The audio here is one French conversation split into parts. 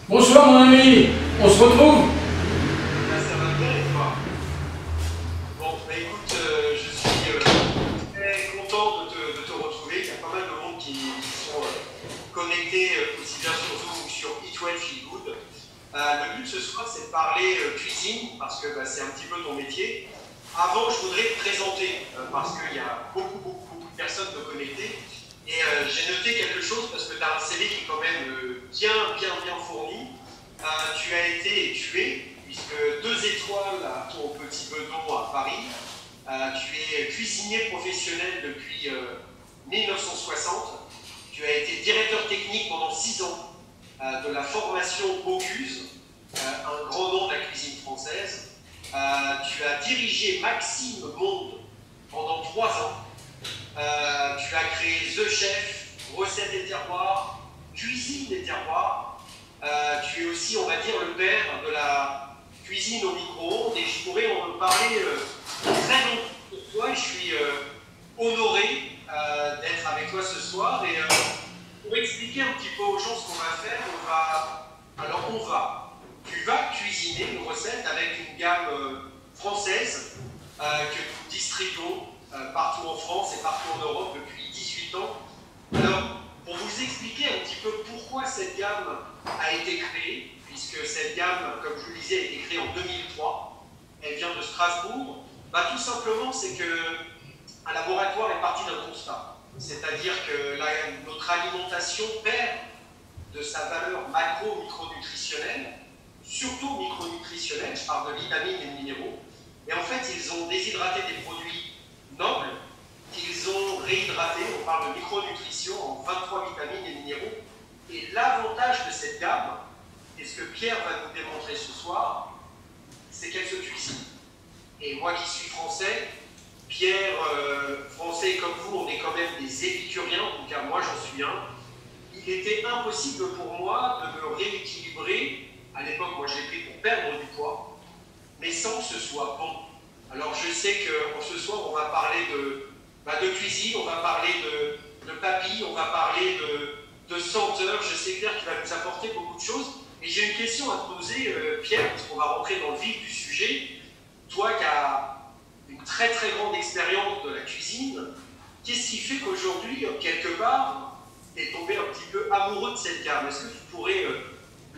Bonsoir mon ami, on se retrouve? Ça va bien et toi? Bon, bah écoute, je suis très content de te retrouver. Il y a pas mal de monde qui sont connectés aussi bien sur Zoom ou sur Eat Well Feel Good. Le but ce soir, c'est de parler cuisine parce que c'est un petit peu ton métier. Avant, je voudrais te présenter parce qu'il y a beaucoup de personnes de connectées. Et j'ai noté quelque chose parce que tu as un CV qui est quand même bien fourni. Tu as été et tu es, puisque 2 étoiles à ton petit bedon à Paris. Tu es cuisinier professionnel depuis 1960. Tu as été directeur technique pendant 6 ans de la formation Bocuse, un grand nom de la cuisine française. Tu as dirigé Maxime Monde pendant 3 ans. Tu as créé The Chef, Recettes et Terroirs, Cuisine des Terroirs. Tu es aussi, on va dire, le père de la cuisine au micro-ondes et je pourrais en parler très longtemps pour toi. Je suis honoré d'être avec toi ce soir et pour expliquer un petit peu aux gens ce qu'on va faire, tu vas cuisiner une recette avec une gamme française que nous distribuons partout en France et partout en Europe depuis 18 ans. Alors, pour vous expliquer un petit peu pourquoi cette gamme a été créée, puisque cette gamme, comme je vous le disais, a été créée en 2003, elle vient de Strasbourg, tout simplement c'est qu'un laboratoire est parti d'un constat. C'est-à-dire que notre alimentation perd de sa valeur macro-micronutritionnelle, surtout micronutritionnelle, je parle de vitamines et de minéraux, et en fait ils ont déshydraté des produits nobles, qu'ils ont réhydraté, on parle de micronutrition en 23 vitamines et minéraux. Et l'avantage de cette gamme, et ce que Pierre va nous démontrer ce soir, c'est qu'elle se cuisine. Et moi qui suis français, Pierre, français comme vous, on est quand même des épicuriens, en tout cas moi j'en suis un. Il était impossible pour moi de me rééquilibrer. À l'époque, moi je l'ai pris pour perdre du poids, mais sans que ce soit bon. Alors je sais que ce soir on va parler de cuisine, on va parler de papilles, on va parler de senteurs. Je sais Pierre qui va nous apporter beaucoup de choses. Et j'ai une question à te poser, Pierre, parce qu'on va rentrer dans le vif du sujet. Toi qui as une très grande expérience de la cuisine, qu'est-ce qui fait qu'aujourd'hui, quelque part, tu es tombé un petit peu amoureux de cette gamme? Est-ce que tu pourrais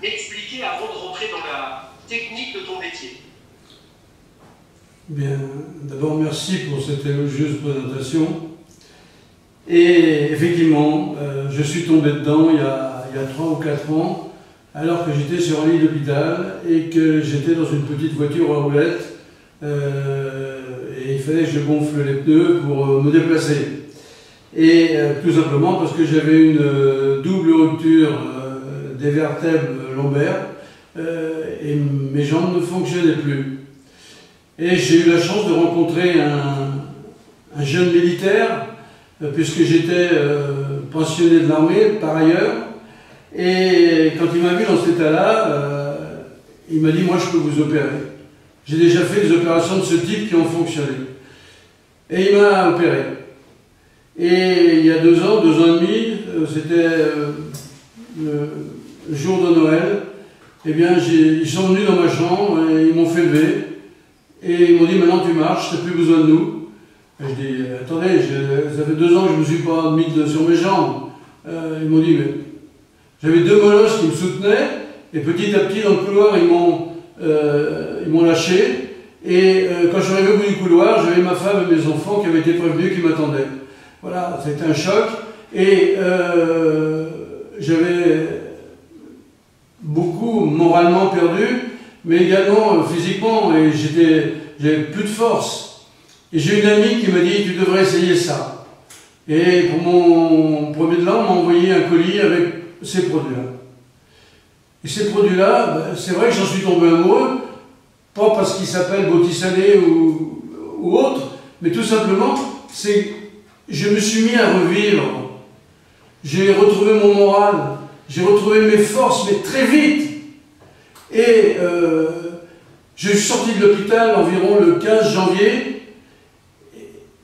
m'expliquer avant de rentrer dans la technique de ton métier? Bien, d'abord merci pour cette élogieuse présentation. Et effectivement, je suis tombé dedans il y a 3 ou 4 ans, alors que j'étais sur un lit d'hôpital et que j'étais dans une petite voiture à roulettes et il fallait que je gonfle les pneus pour me déplacer. Et tout simplement parce que j'avais une double rupture des vertèbres lombaires et mes jambes ne fonctionnaient plus. Et j'ai eu la chance de rencontrer un jeune militaire, puisque j'étais pensionné de l'armée par ailleurs. Et quand il m'a vu dans cet état-là, il m'a dit « Moi, je peux vous opérer. J'ai déjà fait des opérations de ce type qui ont fonctionné. » Et il m'a opéré. Et il y a 2 ans, 2 ans et demi, c'était le jour de Noël, eh bien, ils sont venus dans ma chambre et ils m'ont fait lever. Et ils m'ont dit, maintenant tu marches, tu n'as plus besoin de nous. Et je dis, attendez, ça fait 2 ans que je ne me suis pas mis sur mes jambes. Ils m'ont dit, mais j'avais 2 molosses qui me soutenaient, et petit à petit dans le couloir, ils m'ont lâché. Et quand je suis arrivé au bout du couloir, j'avais ma femme et mes enfants qui avaient été prévenus, qui m'attendaient. Voilà, c'était un choc. Et j'avais beaucoup moralement perdu, mais également physiquement, et j'avais plus de force. Et j'ai une amie qui m'a dit, tu devrais essayer ça. Et pour mon premier de l'an, on m'a envoyé un colis avec ces produits-là. Et ces produits-là, c'est vrai que j'en suis tombé amoureux, pas parce qu'ils s'appellent Botticelli ou autre, mais tout simplement, je me suis mis à revivre. J'ai retrouvé mon moral, j'ai retrouvé mes forces, mais très vite. Et je suis sorti de l'hôpital environ le 15 janvier.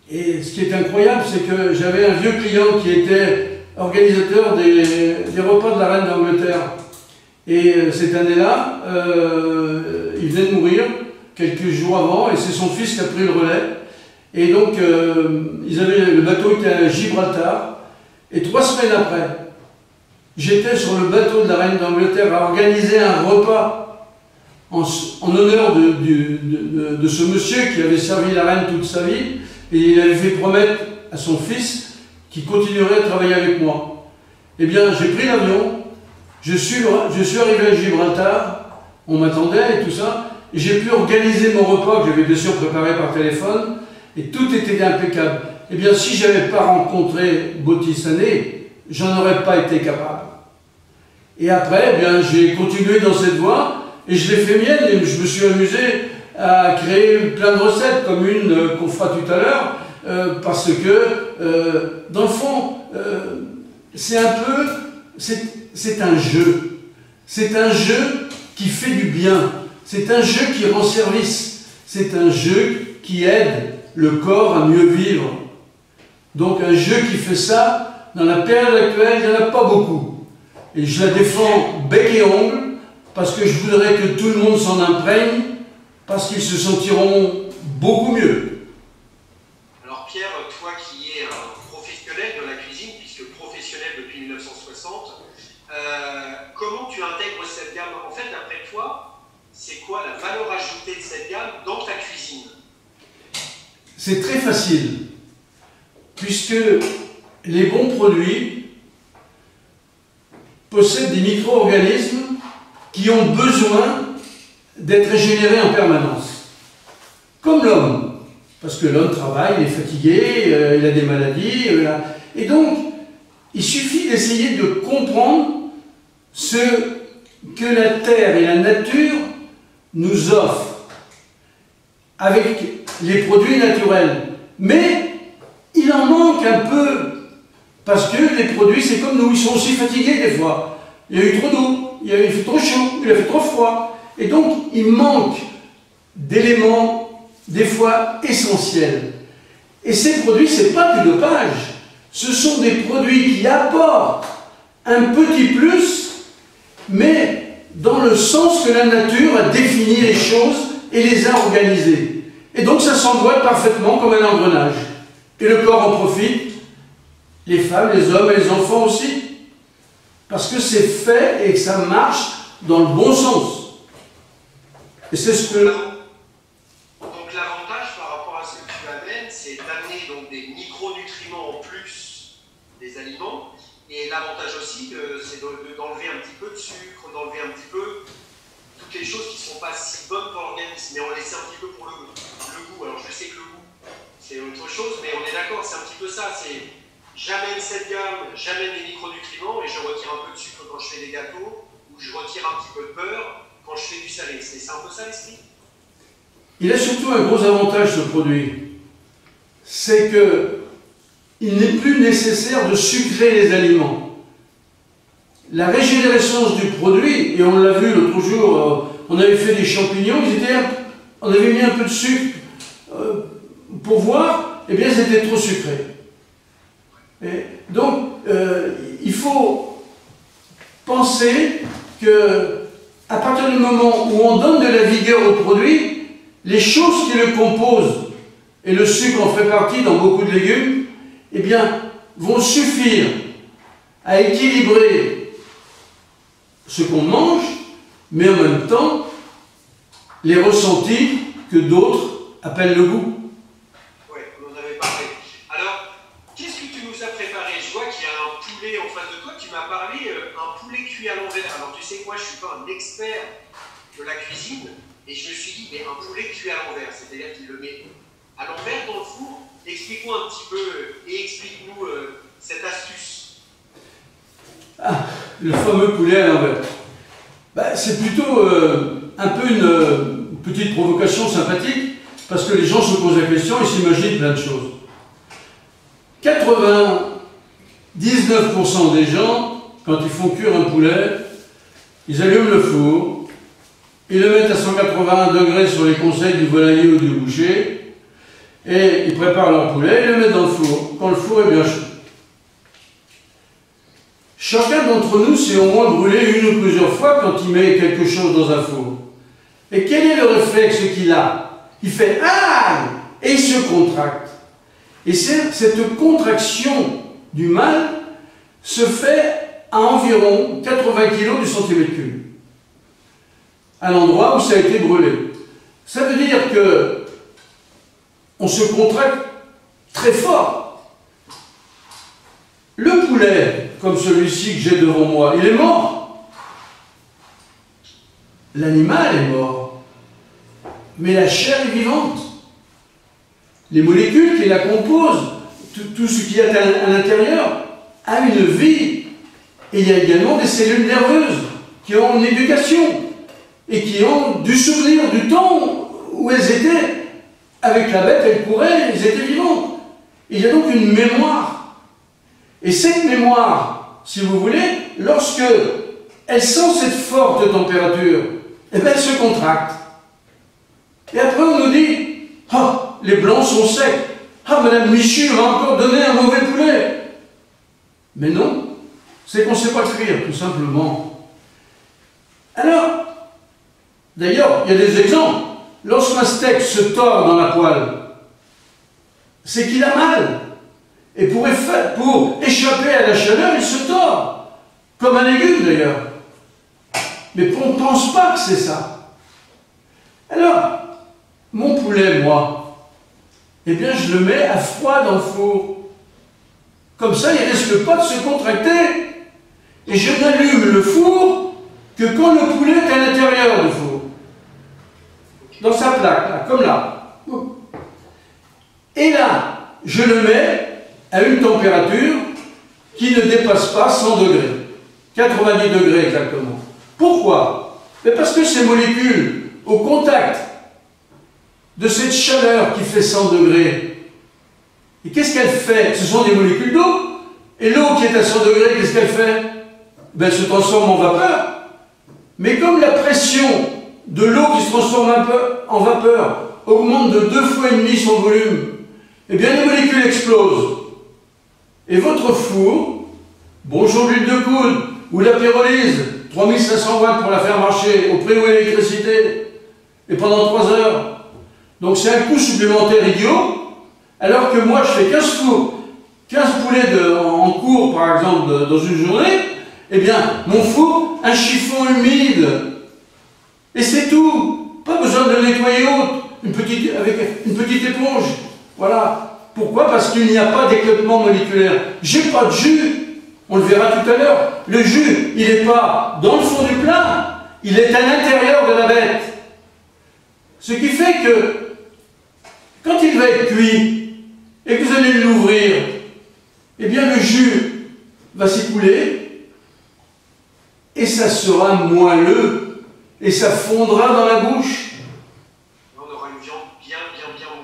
Et ce qui est incroyable, c'est que j'avais un vieux client qui était organisateur des repas de la reine d'Angleterre. Et cette année-là, il venait de mourir quelques jours avant, et c'est son fils qui a pris le relais. Et donc, le bateau était à Gibraltar, et 3 semaines après, j'étais sur le bateau de la reine d'Angleterre à organiser un repas en honneur de ce monsieur qui avait servi la reine toute sa vie, et il avait fait promettre à son fils qu'il continuerait à travailler avec moi. Eh bien, j'ai pris l'avion, je suis arrivé à Gibraltar, on m'attendait et tout ça, et j'ai pu organiser mon repas que j'avais bien sûr préparé par téléphone, et tout était impeccable. Eh bien, si je n'avais pas rencontré Bottisané, j'en aurais pas été capable. Et après, eh bien, j'ai continué dans cette voie, et je l'ai fait mienne, et je me suis amusé à créer plein de recettes, comme une qu'on fera tout à l'heure, parce que, dans le fond, c'est un jeu. C'est un jeu qui fait du bien. C'est un jeu qui rend service. C'est un jeu qui aide le corps à mieux vivre. Donc un jeu qui fait ça, dans la période actuelle, il n'y en a pas beaucoup. Et je la défends bec et ongle, parce que je voudrais que tout le monde s'en imprègne, parce qu'ils se sentiront beaucoup mieux. Alors Pierre, toi qui es un professionnel de la cuisine, puisque professionnel depuis 1960, comment tu intègres cette gamme? En fait, d'après toi, c'est quoi la valeur ajoutée de cette gamme dans ta cuisine? C'est très facile, puisque les bons produits possèdent des micro-organismes qui ont besoin d'être régénérés en permanence. Comme l'homme, parce que l'homme travaille, il est fatigué, il a des maladies, et donc il suffit d'essayer de comprendre ce que la terre et la nature nous offrent avec les produits naturels. Mais il en manque un peu, parce que les produits, c'est comme nous, ils sont aussi fatigués des fois. Il y a eu trop d'eau, il a fait trop chaud, il a fait trop froid. Et donc, il manque d'éléments, des fois, essentiels. Et ces produits, ce n'est pas du dopage. Ce sont des produits qui apportent un petit plus, mais dans le sens que la nature a défini les choses et les a organisées. Et donc, ça s'emboîte parfaitement comme un engrenage. Et le corps en profite, les femmes, les hommes et les enfants aussi. Parce que c'est fait et que ça marche dans le bon sens. Et c'est ce que... Donc l'avantage par rapport à ce que tu amènes, c'est d'amener donc des micronutriments en plus des aliments. Et l'avantage aussi, c'est d'enlever un petit peu de sucre, d'enlever un petit peu toutes les choses qui ne sont pas si bonnes pour l'organisme, mais en laisser un petit peu pour le goût. Alors je sais que le goût, c'est autre chose, mais on est d'accord, c'est un petit peu ça. C'est j'amène cette gamme, j'amène des micronutriments et je retire un peu de sucre quand je fais des gâteaux, ou je retire un petit peu de beurre quand je fais du salé. C'est un peu ça l'esprit? Il a surtout un gros avantage, ce produit. C'est que il n'est plus nécessaire de sucrer les aliments. La régénérescence du produit, et on l'a vu l'autre jour, on avait fait des champignons, on avait mis un peu de sucre pour voir, et bien c'était trop sucré. Et donc, il faut penser que à partir du moment où on donne de la vigueur au produit, les choses qui le composent, et le sucre en fait partie dans beaucoup de légumes, eh bien, vont suffire à équilibrer ce qu'on mange, mais en même temps, les ressentis que d'autres appellent le goût. Oui, on en avait parlé. Alors, qu'est-ce que tu nous as préparé? Je vois qu'il y a un poulet en face de toi. Tu m'as parlé un poulet cuit à l'envers. Alors, tu sais quoi, je ne suis pas un expert de la cuisine, et je me suis dit, mais un poulet cuit à l'envers, c'est-à-dire qu'il le met à l'envers dans le four. Explique-moi un petit peu et explique-nous cette astuce. Ah, le fameux poulet à l'envers. Ben, c'est plutôt un peu une petite provocation sympathique, parce que les gens se posent la question et s'imaginent plein de choses. 99% des gens, quand ils font cuire un poulet, ils allument le four, ils le mettent à 181 degrés sur les conseils du volailler ou du boucher, et ils préparent leur poulet et le mettent dans le four, quand le four est bien chaud. Chacun d'entre nous s'est au moins brûlé une ou plusieurs fois quand il met quelque chose dans un four. Et quel est le réflexe qu'il a? Il fait « Aïe !» et il se contracte. Et cette contraction du mal se fait à environ 80 kg du centimètre cube, à l'endroit où ça a été brûlé. Ça veut dire que on se contracte très fort. Le poulet, comme celui-ci que j'ai devant moi, il est mort. L'animal est mort. Mais la chair est vivante. Les molécules qui la composent, tout ce qu'il y a à l'intérieur, a une vie. Et il y a également des cellules nerveuses qui ont une éducation et qui ont du souvenir du temps où elles étaient avec la bête, elles couraient, elles étaient vivantes. Il y a donc une mémoire. Et cette mémoire, si vous voulez, lorsque elle sent cette forte température, eh bien elle se contracte. Et après on nous dit « Ah, les blancs sont secs. Ah, Madame Michu m'a encore donné un mauvais poulet. » Mais non, c'est qu'on ne sait pas cuire, tout simplement. Alors, d'ailleurs, il y a des exemples. Lorsqu'un steak se tord dans la poêle, c'est qu'il a mal. Et pour échapper à la chaleur, il se tord. Comme un légume, d'ailleurs. Mais on ne pense pas que c'est ça. Alors, mon poulet, moi, eh bien, je le mets à froid dans le four. Comme ça, il ne risque pas de se contracter. Et je n'allume le four que quand le poulet est à l'intérieur du four. Dans sa plaque, là, comme là. Et là, je le mets à une température qui ne dépasse pas 100 degrés. 90 degrés exactement. Pourquoi? Parce que ces molécules, au contact de cette chaleur qui fait 100 degrés, et qu'est-ce qu'elle fait? Ce sont des molécules d'eau. Et l'eau qui est à 100 degrés, qu'est-ce qu'elle fait? Elle se transforme en vapeur. Mais comme la pression de l'eau qui se transforme en vapeur augmente de 2,5 fois son volume, eh bien les molécules explosent. Et votre four, bonjour l'huile de coude, ou la pyrolyse, 3500 watts pour la faire marcher, au prix où l'électricité, et pendant 3 heures. Donc c'est un coût supplémentaire idiot, alors que moi je fais 15 fours, 15 poulets en cours par exemple dans une journée, eh bien mon four, un chiffon humide, et c'est tout. Pas besoin de le nettoyer avec une petite éponge. Voilà. Pourquoi? Parce qu'il n'y a pas d'éclopement moléculaire. J'ai pas de jus. On le verra tout à l'heure. Le jus, il n'est pas dans le fond du plat, il est à l'intérieur de la bête. Ce qui fait que, quand il va être cuit, et que vous allez l'ouvrir, eh bien le jus va s'écouler, et ça sera moelleux. Et ça fondra dans la bouche. On aura une viande bien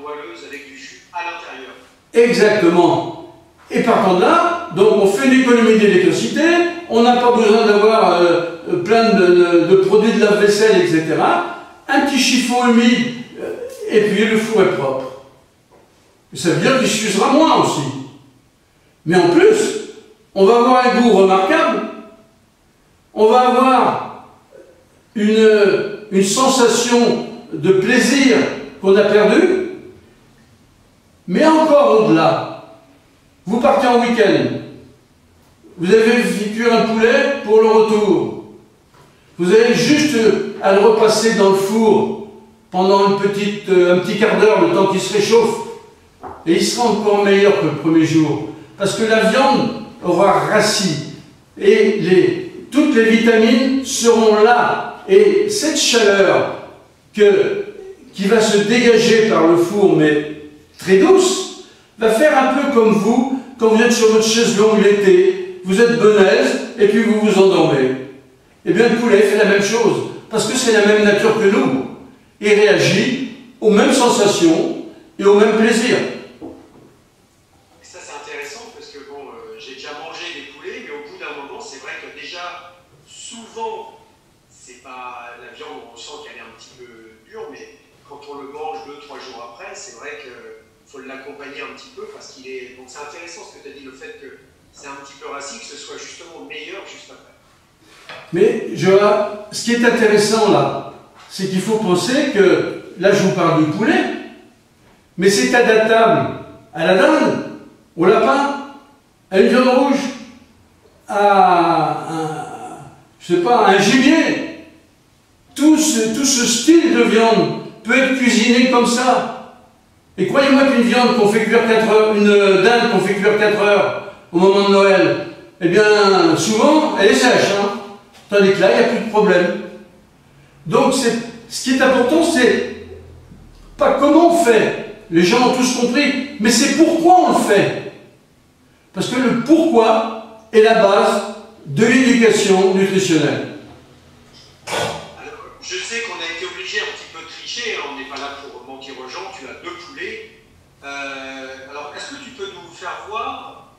moelleuse avec du jus à l'intérieur. Exactement. Et par contre là, donc on fait une économie d'électricité, on n'a pas besoin d'avoir plein de produits de lave-vaisselle, etc. Un petit chiffon humide, et puis le four est propre. Et ça veut dire qu'il s'usera moins aussi. Mais en plus, on va avoir un goût remarquable, on va avoir une sensation de plaisir qu'on a perdu, mais encore au-delà. Vous partez en week-end, vous avez fait cuire un poulet pour le retour, vous avez juste à le repasser dans le four pendant un petit quart d'heure, le temps qu'il se réchauffe, et il sera encore meilleur que le premier jour, parce que la viande aura rassis, et toutes les vitamines seront là. Et cette chaleur qui va se dégager par le four, mais très douce, va faire un peu comme vous, quand vous êtes sur votre chaise longue l'été, vous êtes benaise, et puis vous vous endormez. Eh bien le poulet fait la même chose, parce que c'est la même nature que nous, et réagit aux mêmes sensations et au même plaisir. Et ça c'est intéressant, parce que bon, j'ai déjà mangé des poulets, mais au bout d'un moment, c'est vrai que déjà, souvent, c'est pas la viande, on sent qu'elle est un petit peu dure, mais quand on le mange 2-3 jours après, c'est vrai qu'il faut l'accompagner un petit peu parce qu'il est. Donc c'est intéressant ce que tu as dit, le fait que c'est un petit peu raciste, que ce soit justement meilleur juste après. Mais ce qui est intéressant là, c'est qu'il faut penser que, là je vous parle du poulet, mais c'est adaptable à la dinde, au lapin, à une viande rouge, je sais pas, à un gibier. Tout ce style de viande peut être cuisiné comme ça. Et croyez-moi qu'une viande qu'on fait cuire 4 heures, une dinde qu'on fait cuire 4 heures au moment de Noël, eh bien, souvent, elle est sèche, hein. Tandis que là, il n'y a plus de problème. Donc, ce qui est important, c'est pas comment on fait. Les gens ont tous compris, mais c'est pourquoi on le fait. Parce que le pourquoi est la base de l'éducation nutritionnelle. Alors, je sais qu'on a été obligé un petit peu de tricher, hein, on n'est pas là pour mentir aux gens, tu as 2 poulets. Alors, est-ce que tu peux nous faire voir,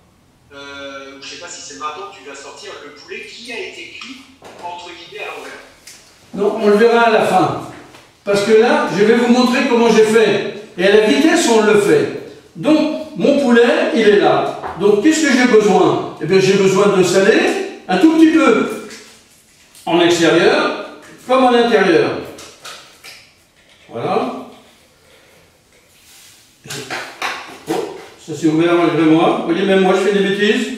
je ne sais pas si c'est maintenant que tu vas sortir, le poulet qui a été cuit, entre guillemets, à l'envers? Non, on le verra à la fin. Parce que là, je vais vous montrer comment j'ai fait. Et à la vitesse où on le fait. Donc, mon poulet, il est là. Donc, qu'est-ce que j'ai besoin? Eh bien, j'ai besoin de saler un tout petit peu. En extérieur, comme en intérieur. Voilà. Oh, ça s'est ouvert malgré moi. Vous voyez, même moi, je fais des bêtises.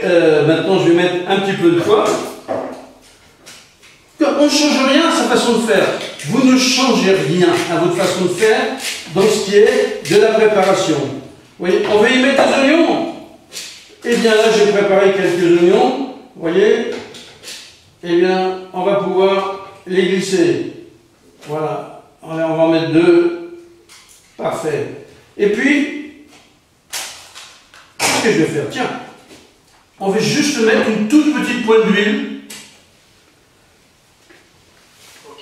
Maintenant, je vais mettre un petit peu de poivre. On ne change rien à sa façon de faire. Vous ne changez rien à votre façon de faire dans ce qui est de la préparation. Vous voyez, on va y mettre des oignons. Eh bien là, j'ai préparé quelques oignons. Vous voyez. Eh bien, on va pouvoir les glisser. Voilà. On va en mettre 2. Parfait. Et puis, qu'est-ce que je vais faire? Tiens, on va juste mettre une toute petite pointe d'huile.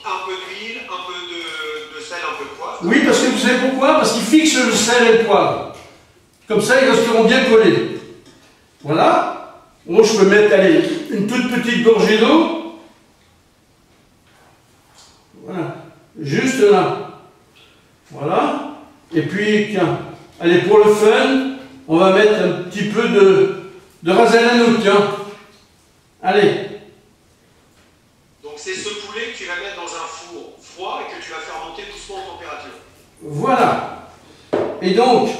Un peu d'huile, un peu de sel, un peu de poivre. Oui, parce que vous savez pourquoi? Parce qu'ils fixent le sel et le poivre. Comme ça, ils resteront bien collés. Voilà. Bon, je peux mettre, allez, une toute petite gorgée d'eau. Voilà. Juste là. Voilà. Et puis, tiens, allez, pour le fun, on va mettre un petit peu de ras à l'anout, tiens. Allez. Donc c'est ce poulet que tu vas mettre dans un four froid et que tu vas faire monter doucement en température. Voilà. Et donc,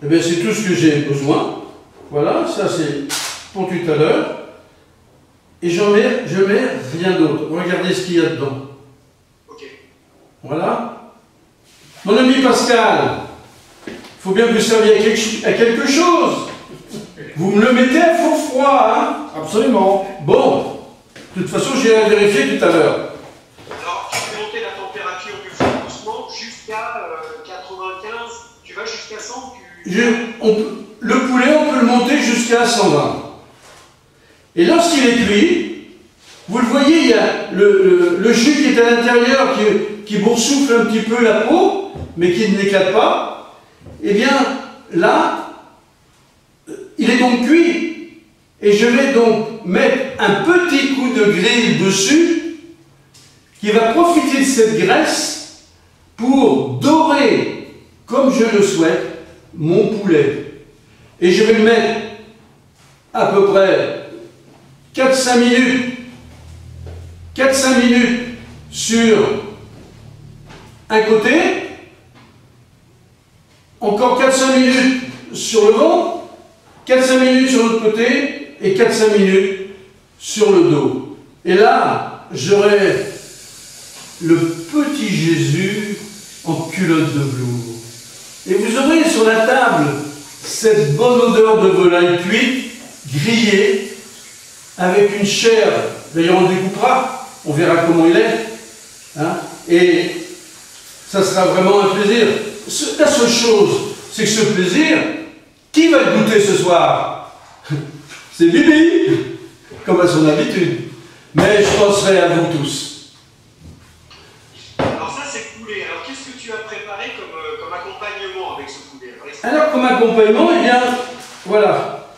eh bien, c'est tout ce que j'ai besoin. Voilà, ça c'est pour tout à l'heure. Et je mets rien d'autre. Regardez ce qu'il y a dedans. Ok. Voilà. Mon ami Pascal, il faut bien que vous serviez à quelque chose. Vous me le mettez à four froid, hein? Absolument. Bon. De toute façon, j'ai vérifié tout à l'heure. Alors, tu fais monter la température du four doucement jusqu'à 95, tu vas jusqu'à 100 le poulet, on peut le monter jusqu'à 120. Et lorsqu'il est cuit, vous le voyez, il y a le jus qui est à l'intérieur, qui boursoufle un petit peu la peau, mais qui ne l'éclate pas. Eh bien, là, il est donc cuit. Et je vais donc mettre un petit coup de grille dessus qui va profiter de cette graisse pour dorer, comme je le souhaite, mon poulet. Et je vais le mettre à peu près 4-5 minutes. 4-5 minutes sur un côté. Encore 4-5 minutes sur le ventre. 4-5 minutes sur l'autre côté. Et 4-5 minutes sur le dos. Et là, j'aurai le petit Jésus en culotte de velours. Et vous aurez sur la table cette bonne odeur de volaille cuite, grillée, avec une chair. D'ailleurs, on le découpera, on verra comment il est. Hein, et ça sera vraiment un plaisir. La seule chose, c'est que ce plaisir, qui va le goûter ce soir? C'est Bibi, comme à son habitude. Mais je penserai à vous tous. Alors ça, c'est le poulet. Alors qu'est-ce que tu as préparé comme accompagnement avec ce poulet? Alors comme accompagnement, eh bien, voilà.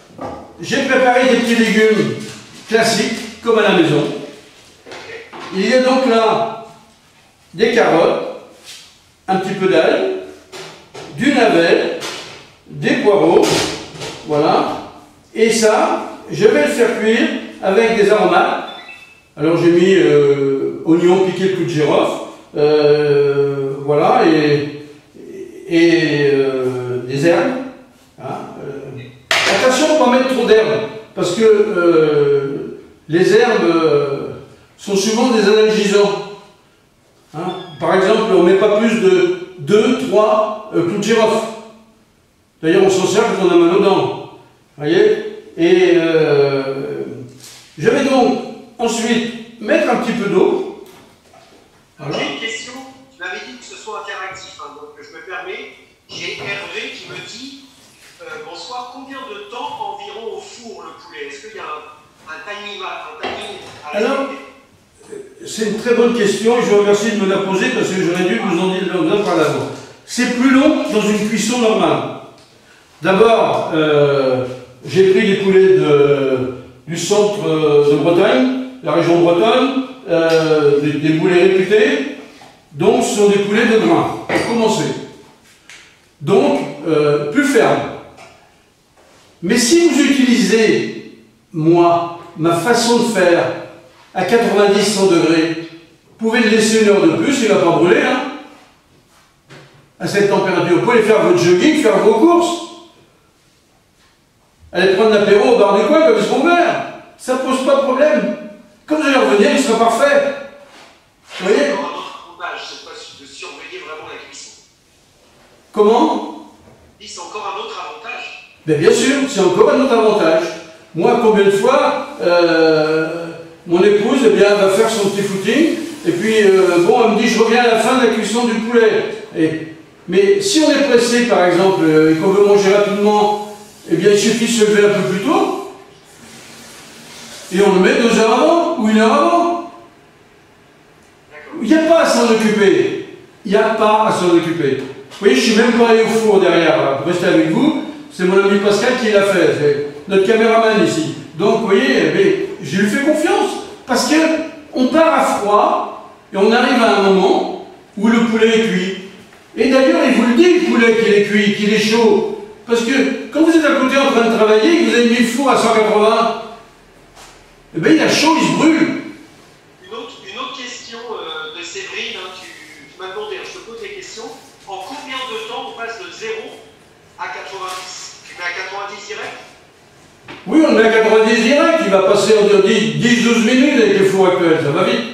J'ai préparé des petits légumes classiques, comme à la maison. Il y a donc là des carottes, un petit peu d'ail, du navet, des poireaux, voilà. Et ça, je vais le faire cuire avec des aromates. Alors j'ai mis oignon piqué, clou de girofle, voilà, et des herbes. Hein, attention à ne pas mettre trop d'herbes, parce que les herbes sont souvent des analgisants. Hein. Par exemple, on ne met pas plus de 2-3 clous de girofle. D'ailleurs, on s'en sert quand on a mal aux dents. Vous voyez? Et je vais donc ensuite mettre un petit peu d'eau. Voilà. J'ai une question. Tu m'avais dit que ce soit interactif, hein, donc je me permets. J'ai Hervé qui me dit bonsoir, combien de temps environ au four le poulet? Est-ce qu'il y a un timing à Alors, c'est une très bonne question et je vous remercie de me la poser parce que j'aurais dû vous en dire par l'avant. C'est plus long dans une cuisson normale. D'abord, j'ai pris des poulets du centre de Bretagne, la région de Bretonne, des poulets réputés, donc ce sont des poulets de grain, pour commencer. Donc, plus ferme. Mais si vous utilisez, ma façon de faire, à 90-100 degrés, vous pouvez le laisser une heure de plus, il ne va pas brûler, hein. À cette température, vous pouvez faire votre jogging, faire vos courses. Allez prendre l'apéro au bar du coin comme ils seront verts. Ça ne pose pas de problème. Quand vous allez revenir, il sera parfait. Vous voyez? C'est encore un autre avantage, cette fois, de surveiller vraiment la cuisson. Comment? C'est encore un autre avantage. Ben bien sûr, c'est encore un autre avantage. Moi, combien de fois, mon épouse, eh bien, va faire son petit footing, et puis, bon, elle me dit, je reviens à la fin de la cuisson du poulet. Mais si on est pressé, par exemple, et qu'on veut manger rapidement, eh bien, il suffit de se lever un peu plus tôt, et on le met 2 heures avant, ou 1 heure avant. Il n'y a pas à s'en occuper. Il n'y a pas à s'en occuper. Vous voyez, je ne suis même pas allé au four derrière, pour rester avec vous. C'est mon ami Pascal qui l'a fait. C'est notre caméraman ici. Donc, vous voyez, je lui fais confiance. Parce qu'on part à froid, et on arrive à un moment où le poulet est cuit. Et d'ailleurs, il vous le dit, le poulet, qu'il est cuit, qu'il est chaud. Parce que quand vous êtes à côté en train de travailler, et que vous avez mis le four à 180, eh bien, il a chaud, il se brûle. Une autre question de Séverine, hein, tu m'as demandé, je te pose des questions. En combien de temps on passe de 0 à 90? Tu mets à 90 direct? Oui, on met à 90 direct, il va passer en 10-12 minutes avec les fours actuels, ça va vite.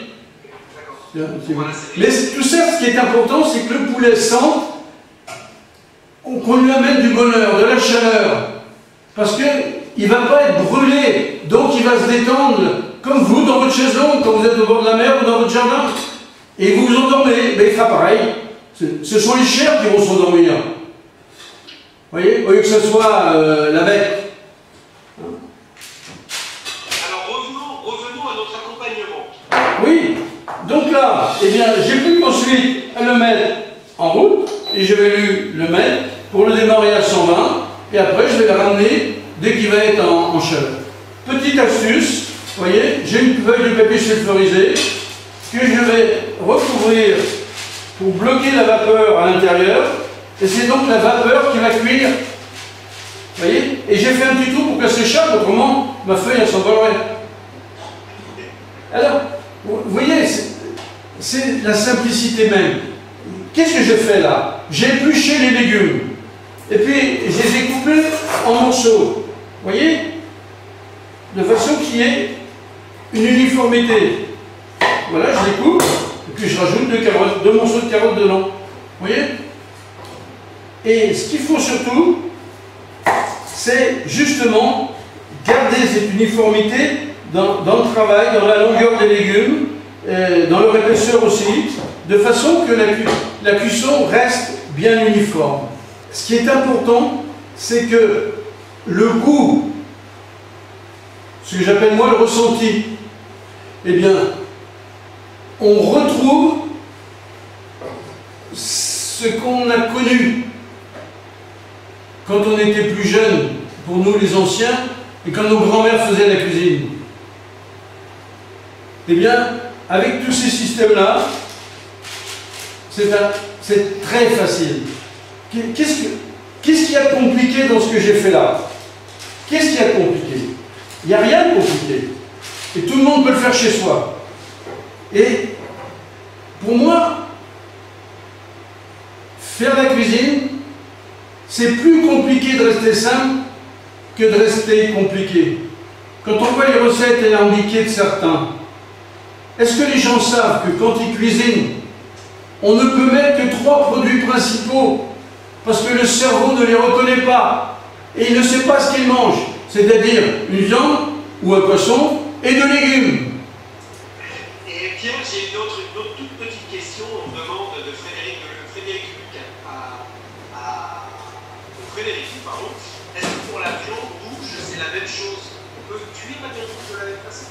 Voilà, mais tout ça, ce qui est important, c'est que le poulet sente qu'on lui amène du bonheur, de la chaleur. Parce qu'il ne va pas être brûlé, donc il va se détendre, comme vous, dans votre chaise-longue, quand vous êtes au bord de la mer ou dans votre jardin. Et vous vous endormez, mais il fera pareil. Ce sont les chairs qui vont s'endormir. Vous voyez, au lieu que ce soit la bête. Alors revenons à notre accompagnement. Oui, donc là, eh bien, j'ai plus qu'ensuite à le mettre en route, et je vais le mettre pour le démarrer à 120, et après je vais le ramener dès qu'il va être en chaleur. Petite astuce, vous voyez, j'ai une feuille de papier sulfurisé que je vais recouvrir pour bloquer la vapeur à l'intérieur, et c'est donc la vapeur qui va cuire. Vous voyez? Et j'ai fait un petit trou pour qu'elle s'échappe, autrement ma feuille elle s'envolerait. Alors, vous voyez, c'est la simplicité même. Qu'est-ce que je fais là? J'ai épluché les légumes, et puis je les ai coupés en morceaux. Vous voyez? De façon qu'il y ait une uniformité. Voilà, je les coupe, et puis je rajoute 2 morceaux de carottes dedans. Vous voyez? Et ce qu'il faut surtout, c'est justement garder cette uniformité dans le travail, dans la longueur des légumes, dans leur épaisseur aussi, de façon que la cuisson reste bien uniforme. Ce qui est important, c'est que le goût, ce que j'appelle moi le ressenti, eh bien, on retrouve ce qu'on a connu quand on était plus jeune, pour nous les anciens, et quand nos grands-mères faisaient la cuisine. Eh bien, avec tous ces systèmes-là, c'est très facile. Qu'est-ce qu'il y a de compliqué dans ce que j'ai fait là? Qu'est-ce qu'il y a de compliqué? Il n'y a rien de compliqué. Et tout le monde peut le faire chez soi. Et pour moi, faire la cuisine, c'est plus compliqué de rester simple que de rester compliqué. Quand on voit les recettes alambiquées de certains, est-ce que les gens savent que quand ils cuisinent, on ne peut mettre que 3 produits principaux parce que le cerveau ne les reconnaît pas et il ne sait pas ce qu'il mange, c'est-à-dire une viande ou un poisson et de légumes. Et Pierre, j'ai une autre toute petite question. On demande de Frédéric Luc Frédéric, pardon. Est-ce que pour la viande rouge, c'est la même chose? On peut cuire la viande rouge de la même façon?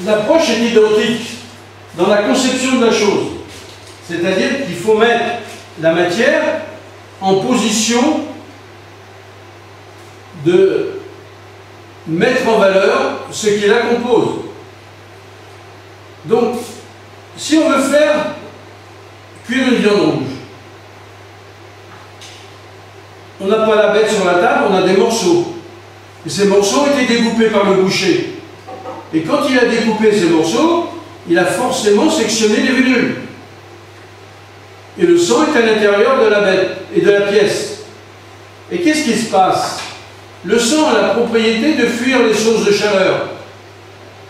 L'approche est identique dans la conception de la chose. C'est-à-dire qu'il faut mettre la matière en position de mettre en valeur ce qui la compose. Donc, si on veut faire cuire une viande rouge, on n'a pas la bête sur la table, on a des morceaux. Et ces morceaux ont été découpés par le boucher. Et quand il a découpé ces morceaux, il a forcément sectionné les vénules. Et le sang est à l'intérieur de la bête et de la pièce. Et qu'est-ce qui se passe? Le sang a la propriété de fuir les sources de chaleur.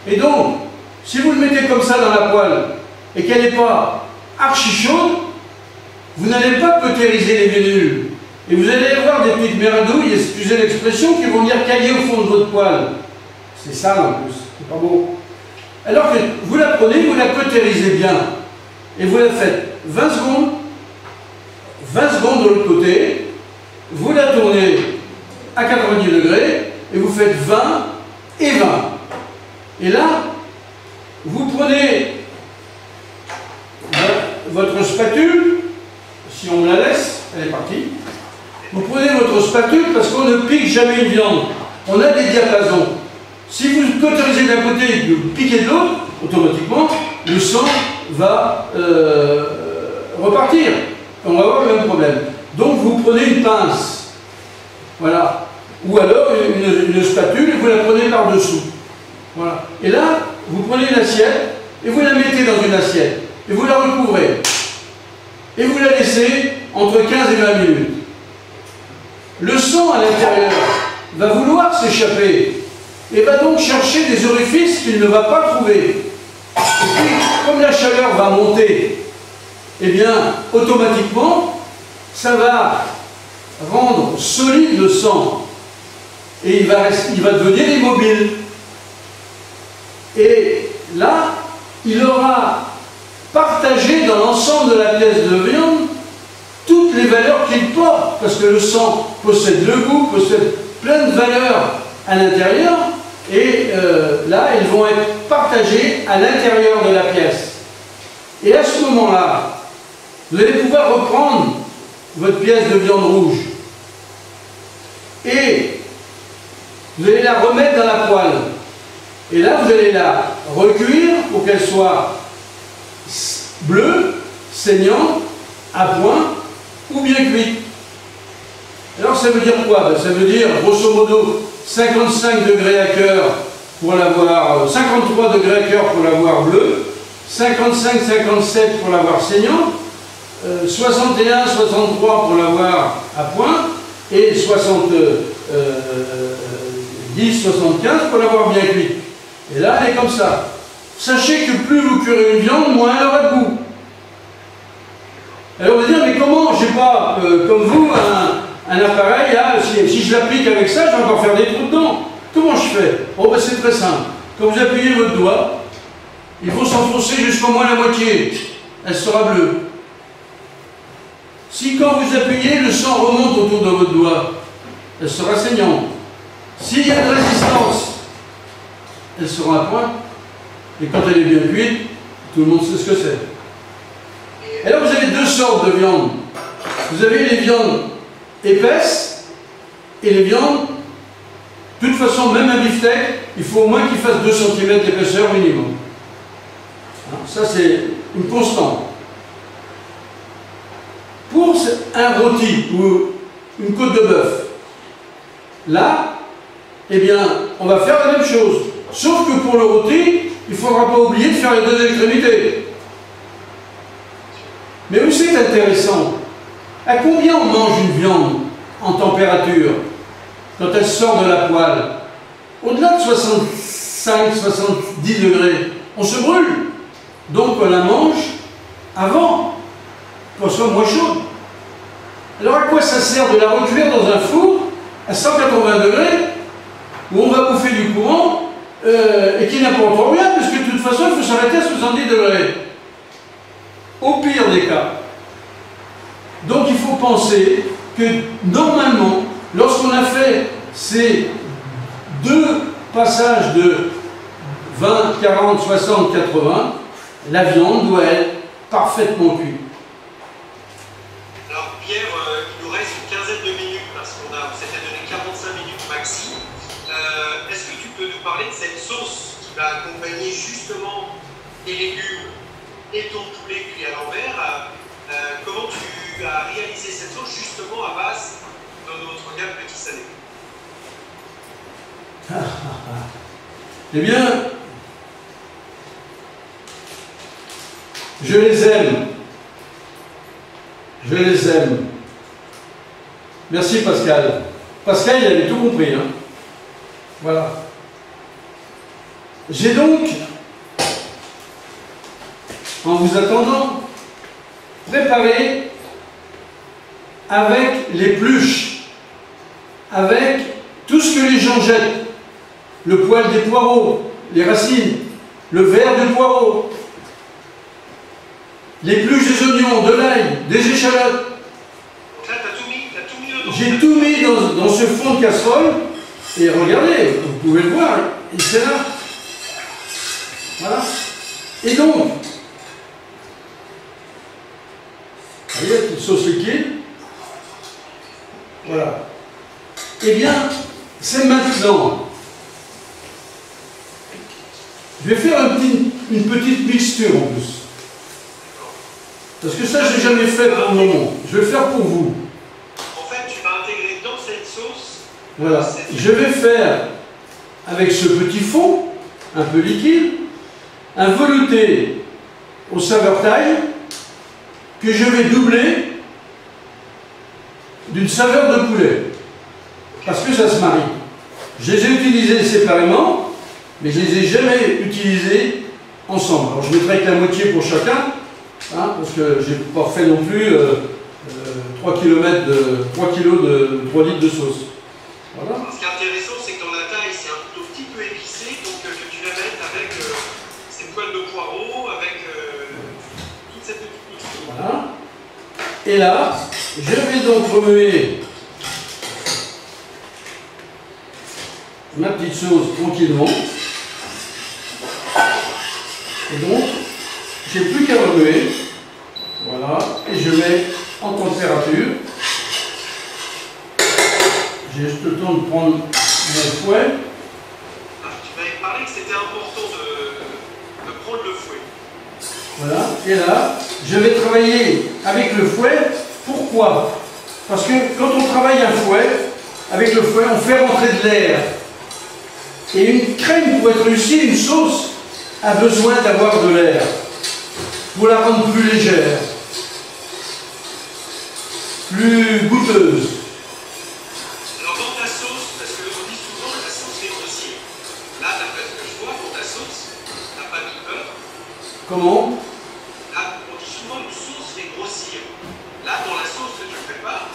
Et donc, si vous le mettez comme ça dans la poêle et qu'elle n'est pas archi chaude, vous n'allez pas cautériser les vénules. Et vous allez avoir des petites merdouilles, excusez l'expression, qui vont venir cailler au fond de votre poêle. C'est sale en plus, c'est pas beau. Alors que vous la prenez, vous la cautérisez bien. Et vous la faites 20 secondes de l'autre côté, vous la tournez à 90 degrés, et vous faites 20 et 20. Et là, vous prenez votre spatule, si on la laisse, elle est partie. Vous prenez votre spatule parce qu'on ne pique jamais une viande. On a des diapasons. Si vous cautérisez d'un côté et que vous piquez de l'autre, automatiquement, le sang va repartir. On va avoir le même problème. Donc vous prenez une pince. Voilà. Ou alors une spatule et vous la prenez par-dessous. Voilà. Et là, vous prenez une assiette et vous la mettez dans une assiette. Et vous la recouvrez. Et vous la laissez entre 15 et 20 minutes. Le sang à l'intérieur va vouloir s'échapper et va donc chercher des orifices qu'il ne va pas trouver. Et puis, comme la chaleur va monter, eh bien, automatiquement, ça va rendre solide le sang. Et il va devenir immobile. Et là, il aura partagé dans l'ensemble de la pièce de viande toutes les valeurs qu'il porte, parce que le sang possède le goût, possède plein de valeurs à l'intérieur, et là, elles vont être partagées à l'intérieur de la pièce. Et à ce moment-là, vous allez pouvoir reprendre votre pièce de viande rouge, et vous allez la remettre dans la poêle. Et là, vous allez la recuire pour qu'elle soit bleue, saignante, à point, ou bien cuite. Alors ça veut dire quoi? Ça veut dire, grosso modo, 55 degrés à cœur pour l'avoir, 53 degrés à cœur pour l'avoir bleue, 55-57 pour l'avoir saignante, 61-63 pour l'avoir à point, et 70-75 pour l'avoir bien cuite. Et là, elle est comme ça. Sachez que plus vous curez une viande, moins elle aura de goût. Alors on va dire, mais comment, j'ai pas, comme vous, un appareil, là, si je l'applique avec ça, je vais encore faire des trous dedans. Comment je fais? Oh ben c'est très simple. Quand vous appuyez votre doigt, il faut s'enfoncer jusqu'au moins la moitié. Elle sera bleue. Si quand vous appuyez, le sang remonte autour de votre doigt, elle sera saignante. S'il y a de résistance, elle sera à point. Et quand elle est bien cuite, tout le monde sait ce que c'est. Et là, vous avez deux sortes de viande. Vous avez les viandes épaisses et les viandes, de toute façon, même un beefsteak, il faut au moins qu'il fasse 2 cm d'épaisseur minimum. Alors, ça, c'est une constante. Pour un rôti ou une côte de bœuf, là, eh bien, on va faire la même chose. Sauf que pour le rôti, il ne faudra pas oublier de faire les deux extrémités. Mais où c'est intéressant? À combien on mange une viande en température quand elle sort de la poêle? Au-delà de 65-70 degrés, on se brûle. Donc on la mange avant qu'elle soit moins chaude. Alors à quoi ça sert de la recuire dans un four à 180 degrés où on va bouffer du courant et qui n'apporte rien, parce que de toute façon il faut s'arrêter à 70 degrés. Au pire des cas. Donc il faut penser que normalement, lorsqu'on a fait ces deux passages de 20, 40, 60, 80, la viande doit être parfaitement cuite. Alors Pierre, il nous reste une quinzaine de minutes parce qu'on s'était donné 45 minutes maxi. Est-ce que tu peux nous parler de cette sauce qui va accompagner justement tes légumes et ton poulet cuit à l'envers? Comment tu as réalisé cette sauce justement à base de notre gamme Petit Salé? Eh bien, je les aime. Je les aime. Merci Pascal. Pascal, il avait tout compris. Hein. Voilà. J'ai donc, en vous attendant, préparé avec l'épluche, avec tout ce que les gens jettent, le poil des poireaux, les racines, le verre de poireaux, l'épluche des oignons, de l'ail, des échalotes. Donc là, tu as tout mis dedans. J'ai tout mis dans ce fond de casserole, et regardez, vous pouvez le voir, il c'est là. Voilà. Et donc, vous voyez, la petite sauce liquide. Voilà. Eh bien, c'est maintenant. Je vais faire une petite mixture en plus. Parce que ça, je n'ai jamais fait pour le moment. Je vais le faire pour vous. En fait, tu vas intégrer dans cette sauce. Voilà. Je vais faire, avec ce petit fond, un peu liquide, un velouté au saveur thaï, que je vais doubler d'une saveur de poulet. Parce que ça se marie. Je les ai utilisés séparément, mais je ne les ai jamais utilisés ensemble. Alors je mettrai que la moitié pour chacun, hein, parce que je n'ai pas fait non plus 3 kg de 3 litres de sauce. Voilà. Ce qui est intéressant, c'est que dans la taille, c'est un tout petit peu épicé, donc que tu la mettes avec ces poils de poireaux, avec toute cette petite mixture. Voilà. Et là, je vais donc remuer ma petite sauce tranquillement. Et donc, j'ai plus qu'à remuer. Voilà. Et je mets en température. J'ai juste le temps de prendre mon fouet. Ah, tu m'avais parlé que c'était important de prendre le fouet. Voilà. Et là, je vais travailler avec le fouet. Pourquoi? Parce que quand on travaille un fouet, avec le fouet, on fait rentrer de l'air. Et une crème, pour être réussie, une sauce, a besoin d'avoir de l'air. Pour la rendre plus légère. Plus goûteuse. Alors dans ta sauce, parce qu'on dit souvent que la sauce est grossière. Là, d'après ce que je vois, dans ta sauce, tu n'as pas mis peur. Comment? Là, on dit souvent une sauce fait grossir. Là, dans la sauce que tu prépares,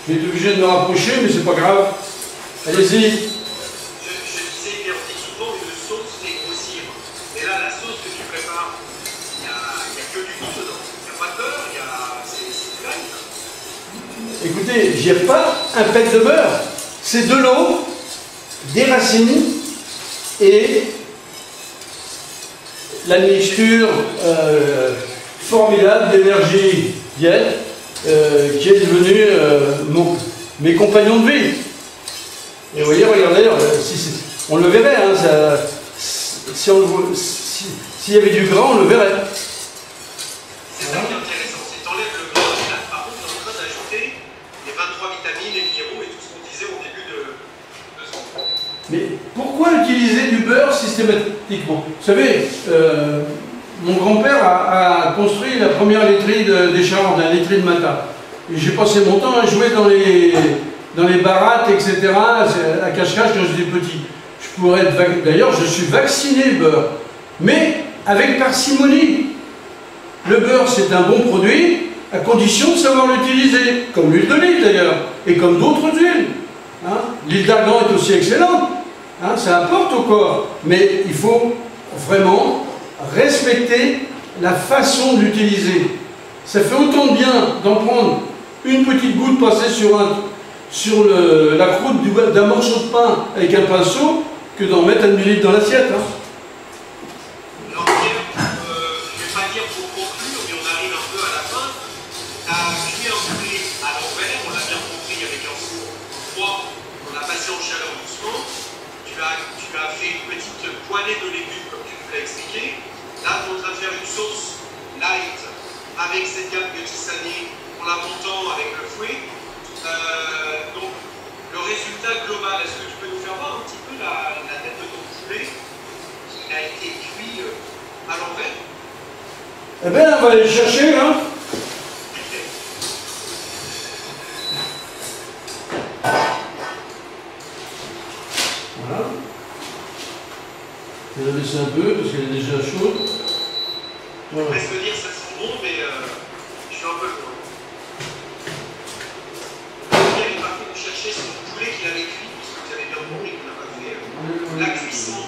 Je vais être obligé de me rapprocher, mais c'est pas grave. Allez-y. je disais qu'on dit souvent une sauce fait grossir. Mais là, la sauce que tu prépares, il n'y a que du goût dedans. Il n'y a pas de beurre, c'est fun. Écoutez, j'ai pas un pet de beurre. C'est de l'eau, des racines et la mixture formidable d'énergie diète qui est devenue mes compagnons de vie. Et vous voyez, regardez, on le verrait, hein, s'il y avait du gras, on le verrait. C'est ça qui est intéressant, c'est t'enlèves le gras, et là, par contre, tu es en train d'ajouter les 23 vitamines, les minéraux et tout ce qu'on disait au début de ce Mais pourquoi utiliser du beurre systématiquement? Vous savez, mon grand-père a construit la première laiterie des Charentes, la laiterie de Mata. Et j'ai passé mon temps à jouer dans les barattes, etc., à cache-cache quand j'étais petit. D'ailleurs, je suis vacciné beurre, mais avec parcimonie. Le beurre, c'est un bon produit, à condition de savoir l'utiliser, comme l'huile d'olive d'ailleurs, et comme d'autres huiles. Hein? L'huile d'argan est aussi excellente, hein? Ça apporte au corps, mais il faut vraiment respecter la façon de l'utiliser. Ça fait autant de bien d'en prendre une petite goutte passée sur la croûte d'un morceau de pain avec un pinceau que d'en mettre un demi-litre dans l'assiette. Hein. Alors, Pierre, je ne vais pas dire pour conclure, mais on arrive un peu à la fin. Tu as cuit un poulet à l'envers, on l'a bien compris, avec un four froid, on a passé en chaleur doucement. Tu as fait une petite poêlée de légumes, comme tu nous l'as expliqué. Là, tu es en train de faire une sauce light avec cette gamme de tissané en la montant avec le fouet. Donc, le résultat global, est-ce que tu peux nous faire voir un petit peu la tête de ton poulet qui a été cuit à l'envers? Eh bien, on va aller le chercher, hein. Voilà. Je vais la laisser un peu parce qu'elle est déjà chaude. Voilà. Je vais se dire que ça sent bon, mais je suis un peu loin. Il est parti nous chercher son poulet qu'il avait cuit, puisque vous avez bien compris qu'on n'a pas fait la cuisson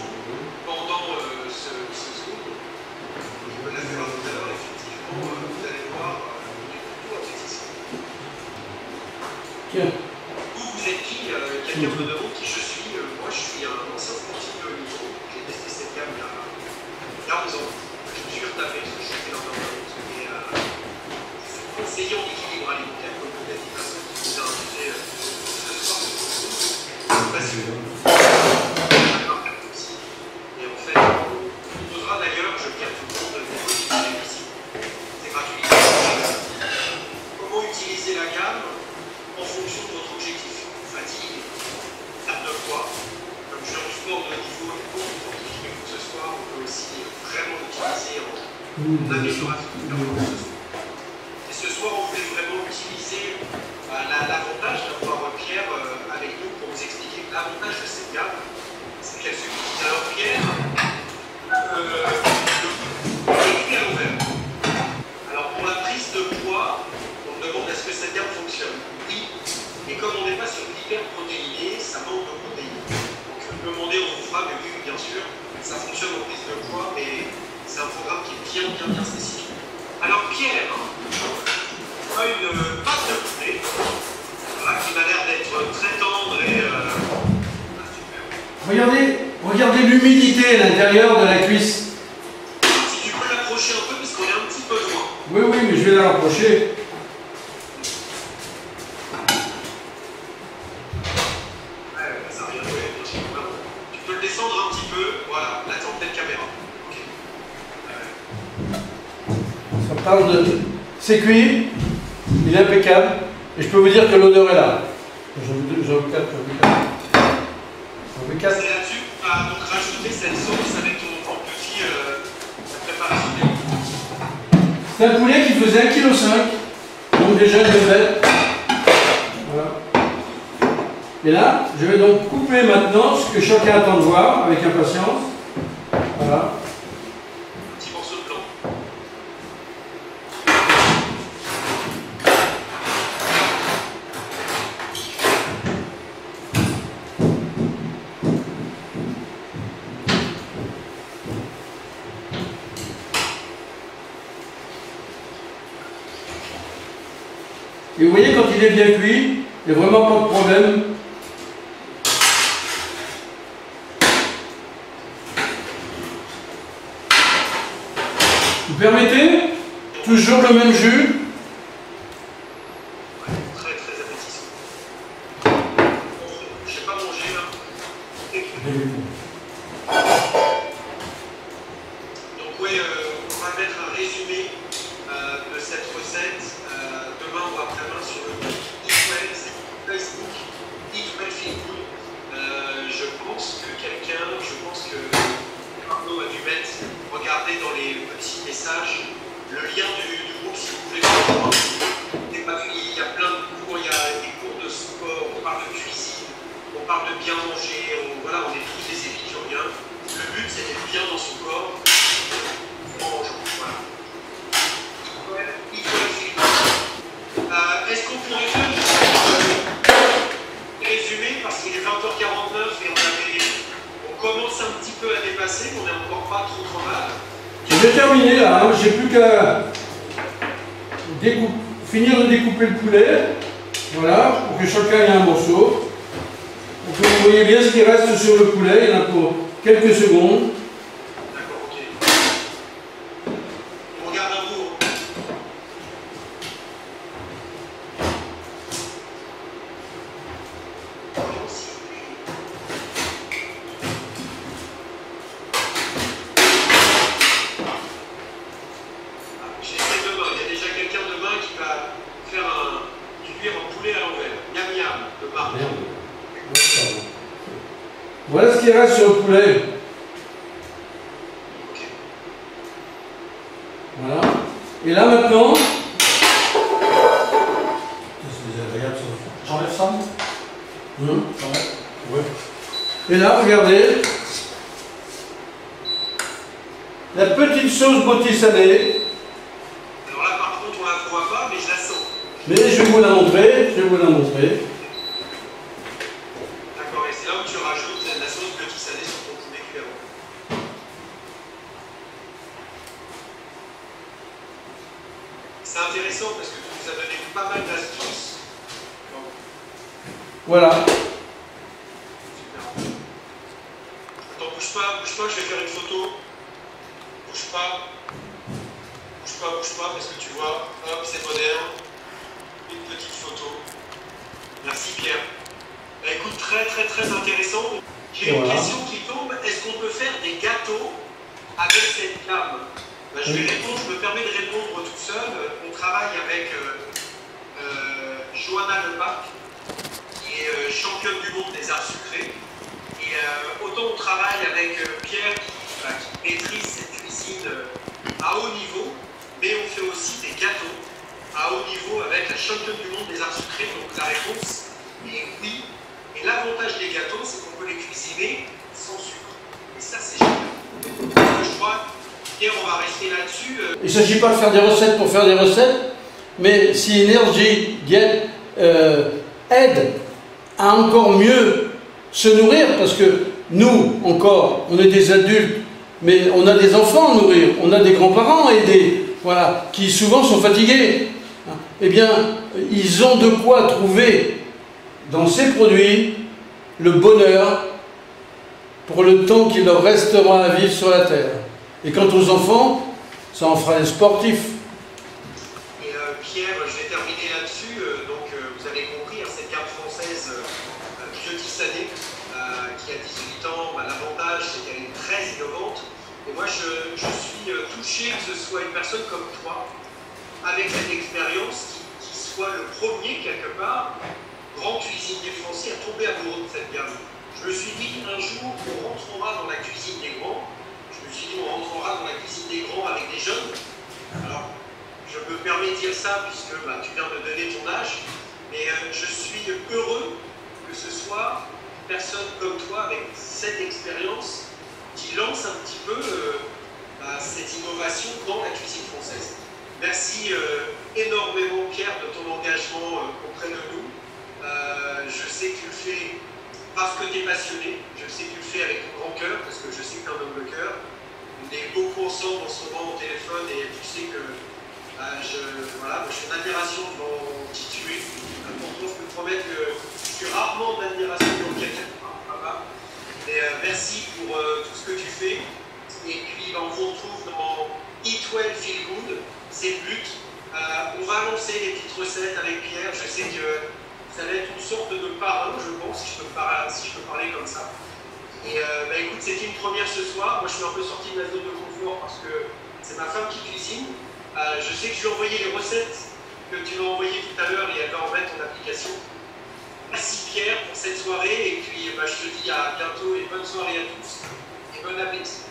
pendant ce scoop. Je peux la faire tout à l'heure, effectivement, vous allez voir, il est plutôt appétissant. Tiens. Vous êtes qui? Quelqu'un me demande qui je suis. Moi, je suis un ancien sportif de haut niveau. J'ai testé cette gamme il y a 11 ans. Je me suis retapé parce que je suis dans ma route. Et je suis conseiller en équilibre alimentaire, comme peut-être une personne qui vous a invité ce soir. C'est passionnant. Et en fait, on posera d'ailleurs, je dis à tout le monde, des mots ici. C'est gratuit. Comment utiliser la gamme en fonction de votre objectif? Fatigue, perte de poids. Comme je suis en sport de niveau et pour fortifier ce soir, on peut aussi vraiment l'utiliser en amélioration de performance. Et ce soir, on voulait vraiment utiliser l'avantage d'avoir Pierre avec nous pour vous expliquer l'avantage de cette gamme. C'est qu'elle se cuit. Alors Pierre, est cuit à l'envers. Alors pour la prise de poids, on me demande est-ce que cette gamme fonctionne? Oui. Et comme on n'est pas sur l'hyperprotéiné, ça manque de protéines. Donc demandez, on vous fera, mais oui, bien sûr, ça fonctionne en prise de poids, mais c'est un programme qui est bien spécifique. Alors Pierre a une pâte de poulet, voilà, qui m'a l'air d'être très tendre et super. Regardez l'humidité à l'intérieur de la cuisse. Si tu peux l'approcher un peu, parce qu'on est un petit peu loin. Oui, mais je vais la rapprocher. Ça n'a rien joué, tu peux le descendre un petit peu, voilà, là t'es en pleine caméra. Okay. Ça parle de... C'est cuit, il est impeccable, et je peux vous dire que l'odeur est là. J'en veux 4. C'est là-dessus qu'on va donc rajouter cette sauce avec ton petit préparation. C'est un poulet qui faisait 1,5 kg, donc déjà une bête. Voilà. Et là, je vais donc couper maintenant ce que chacun attend de voir avec impatience. Voilà. Un petit morceau de blanc. Et vous voyez, quand il est bien cuit, il n'y a vraiment pas de problème. Vous permettez? Toujours le même jus. Ouais, très appétissant. Je sais pas manger là. Donc ouais, on va mettre un résumé de cette recette demain ou après-demain sur le Eat Well, Facebook, Eat Well Feel Good, je pense. message, le lien du groupe si vous voulez comprendre. Il y a plein de cours, il y a des cours de sport, on parle de cuisine, on parle de bien manger, voilà, on est tous des épicuriens. Le but c'est d'être bien dans son corps en mangeant. Voilà. Est-ce qu'on pourrait faire résumé parce qu'il est 20h49 et on commence un petit peu à dépasser, on n'est encore pas trop mal. J'ai terminé là, hein. J'ai plus qu'à finir de découper le poulet, voilà, pour que chacun ait un morceau. Donc vous voyez bien ce qui reste sur le poulet, il y en a pour quelques secondes. D'accord, ok. On regarde un bout. Voilà ce qui reste sur le poulet. Voilà. Et là maintenant, c'est désagréable ça. J'enlève ça. J'enlève. Ouais. Et là, regardez. La petite sauce Botti salée. Alors là par contre on la voit pas, mais je la sens. Mais je vais vous la montrer. Je vais vous la montrer. D'accord, et c'est là où tu rajoutes la sauce Botti salée sur ton poulet cuit avant. C'est intéressant parce que tu nous as donné pas mal d'astuces. Voilà. Super. Attends, bouge pas, je vais faire une photo. Bouge pas, parce que tu vois, hop, c'est moderne. Une petite photo. Merci Pierre. Bah, écoute, très intéressant. J'ai une question qui tombe. Est-ce qu'on peut faire des gâteaux avec cette gamme? Bah, je vais répondre, je me permets de répondre tout seul. On travaille avec Johanna Lepac, qui est championne du monde des arts sucrés. Et autant on travaille avec Pierre qui maîtrise cette cuisine à haut niveau, mais on fait aussi des gâteaux à haut niveau avec la championne du monde des arts sucrés. Donc la réponse est oui. Et l'avantage des gâteaux, c'est qu'on peut les cuisiner sans sucre. Et ça, c'est génial. Je crois, Pierre, on va rester là-dessus. Il ne s'agit pas de faire des recettes pour faire des recettes, mais si Energy aide à encore mieux se nourrir, parce que nous, encore, on est des adultes, mais on a des enfants à nourrir, on a des grands-parents à aider, voilà, qui souvent sont fatigués. Eh bien, ils ont de quoi trouver dans ces produits le bonheur pour le temps qu'il leur restera à vivre sur la terre. Et quant aux enfants, ça en fera des sportifs. Et Pierre, je vais terminer là-dessus. Vous avez compris, cette gamme française Biotissané, qui a 18 ans, l'avantage c'est qu'elle est très innovante. Et moi, je suis touché que ce soit une personne comme toi, avec cette expérience, qui soit le premier, quelque part, grand cuisinier français à tomber amoureux de cette gamme. Je me suis dit, un jour, on rentrera dans la cuisine des grands. Je me suis dit, on rentrera dans la cuisine des grands avec des jeunes. Alors, je me permets de dire ça, puisque tu viens de donner ton âge, mais je suis heureux que ce soit une personne comme toi, avec cette expérience, qui lance un petit peu cette innovation dans la cuisine française. Merci énormément Pierre de ton engagement auprès de nous. Je sais que tu le fais parce que tu es passionné, je sais que tu le fais avec ton grand cœur, parce que je sais que tu es un homme de cœur. On est beaucoup ensemble en ce moment au téléphone et tu sais que je suis en admiration devant qui tu es. Pourtant, je peux te promettre que je suis rarement en admiration devant quelqu'un. Merci pour tout ce que tu fais. Et puis on vous retrouve dans Eat Well Feel Good, c'est le but. On va lancer des petites recettes avec Pierre. Je sais que ça va être une sorte de parrain, je pense, si je peux parler comme ça. Et écoute, c'était une première ce soir. Moi, je suis un peu sorti de ma zone de confort parce que c'est ma femme qui cuisine. Je sais que je lui ai envoyé les recettes que tu m'as envoyées tout à l'heure et elle va en mettre en application. Merci Pierre pour cette soirée et puis je te dis à bientôt et bonne soirée à tous et bon appétit.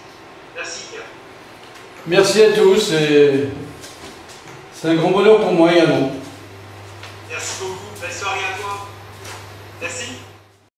Merci Pierre. Merci à tous et c'est un grand bonheur pour moi également.